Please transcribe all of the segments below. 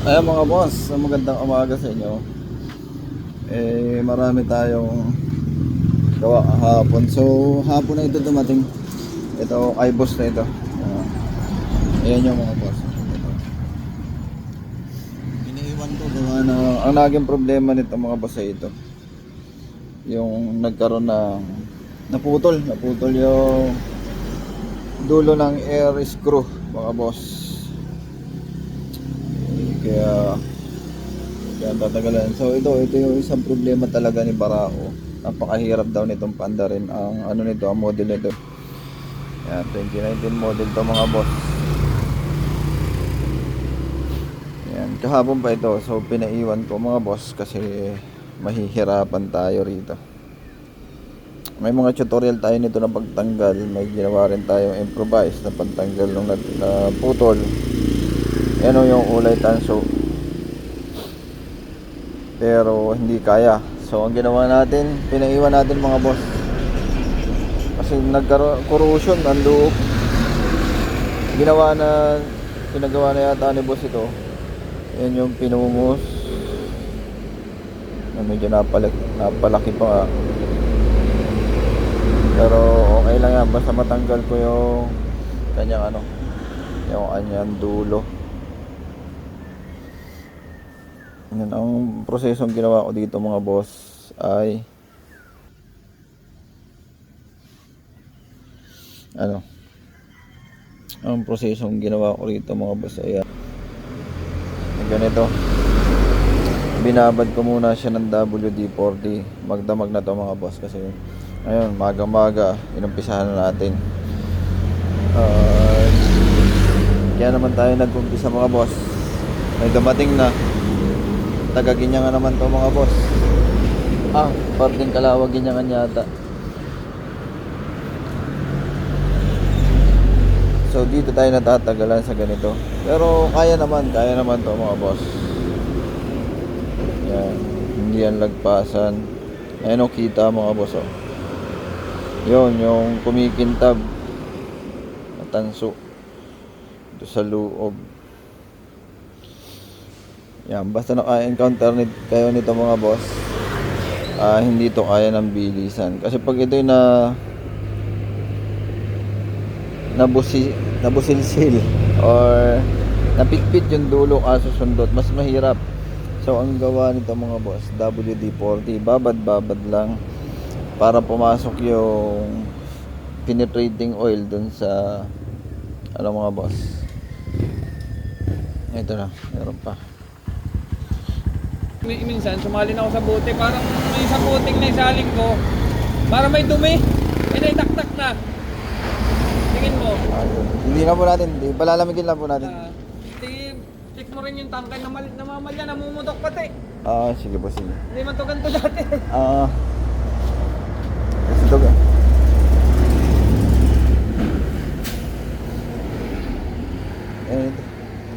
Ayan mga boss, magandang umaga sa inyo. Marami tayong gawa hapon. So hapon na ito dumating. Ito kay boss na ito. Ayan yung mga boss. Ito. Iniiwan ko gawa na ang naging problema nito mga boss ay ito. Yung nagkaroon ng naputol yung dulo ng air screw mga boss. Kaya tatagalan. So ito yung isang problema talaga ni Barao. Napakahirap daw nitong paandarin ang ano nito, ang model nito. Yan, 2019 model to mga boss. Yan, kahapon pa ito. So pinaiwan ko mga boss kasi mahihirapan tayo rito. May mga tutorial tayo nito na pagtanggal. May ginawa rin tayong improvise na pagtanggal ng putol. Yan yung ulay tanso. Pero hindi kaya. So ang ginawa natin, pinaiwan natin mga boss. Kasi nagkaroon corrosion ang loob. Pinagawa na yata ni boss ito. Yan yung pinumos. Medyo napalaki pa nga. Pero okay lang yan, basta matanggal ko yung kanyang yung kanyang dulo. Yan ang prosesong ginawa ko dito mga boss ay ang prosesong ginawa ko dito mga boss ay ganito. Binabad ko muna siya ng WD-40. Magdamag na to mga boss kasi ayun, maga inumpisahan na natin. Kaya naman tayo nag-umpisa mga boss. May dumating na taga-Ginyangan naman to mga boss. Parting Kalawag Ginyangan yata. So dito tayo natatagalan sa ganito. Pero kaya naman to mga boss. Yan, hindi yan lagpasan. Ayun kita mga boss Yun, yung kumikintab na tanso ito sa loob. Yan, basta naka-encounter kayo nito mga boss, hindi to kaya ng bilisan. Kasi pag ito'y nabusilsil or napitpit yung dulo kasusundot, mas mahirap. So ang gawa nito mga boss, WD-40, babad lang para pumasok yung penetrating oil dun sa mga boss. Ito na, meron pa. Minsan sumali na ako sa bote, parang may isang boting na isaling ko, para may dumi, naitaktak na. Tingin mo. Hindi na po natin, palalamigin lang po natin. Check mo rin yung tangkay na malit na mamalya, namumutok pati. Sige po, sige. Hindi man to ganito dati. Kasi ito ka.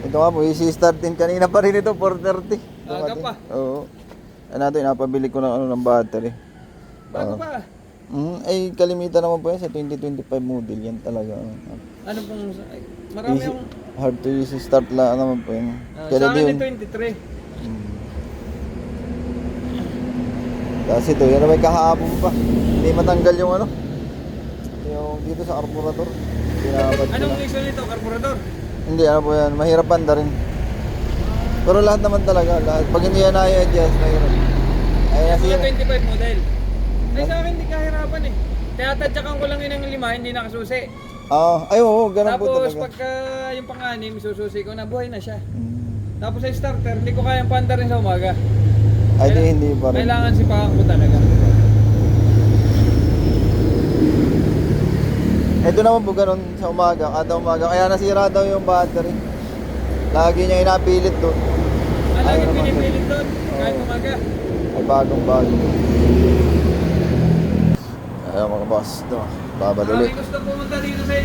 Ito nga po, isi-start din kanina pa rin ito, 4:30. Aga pa. Oo. Napabili ko ng battery. Bago pa. Kalimitan naman po yan sa 2025 model. Yan talaga. Ano pong, marami Easy, yung, hard to use start lang naman po yan. sa akin yung 23. Kasi ito, yan may kahapon pa. Hindi matanggal yung yung dito sa carburetor. Anong reason nito, karburador? Hindi, po yan. Mahirap banda rin. Pero lahat naman talaga. Pag hindi yan i-adjust, mahirap. Mga 25 model. Ay sa akin hindi kahirapan eh. Kaya tadyakan ko lang yun ng 5, hindi nakasusi. Oo, ganun po Tapos talaga. pagka yung pang-anim, sususi ko na, buhay na siya. Tapos sa starter, hindi ko kayang panda rin sa umaga. Hindi pa rin. Kailangan sipakan ko talaga. Ito naman po ganun sa umaga, kada umaga. Kaya nasira daw yung battery. Lagi niya inapilit doon. Lagi pinipilit doon, kahit umaga. Ay bagong-bago. Ayun mga boss, ito. Babad ulit. Marami gusto pumunta dito sa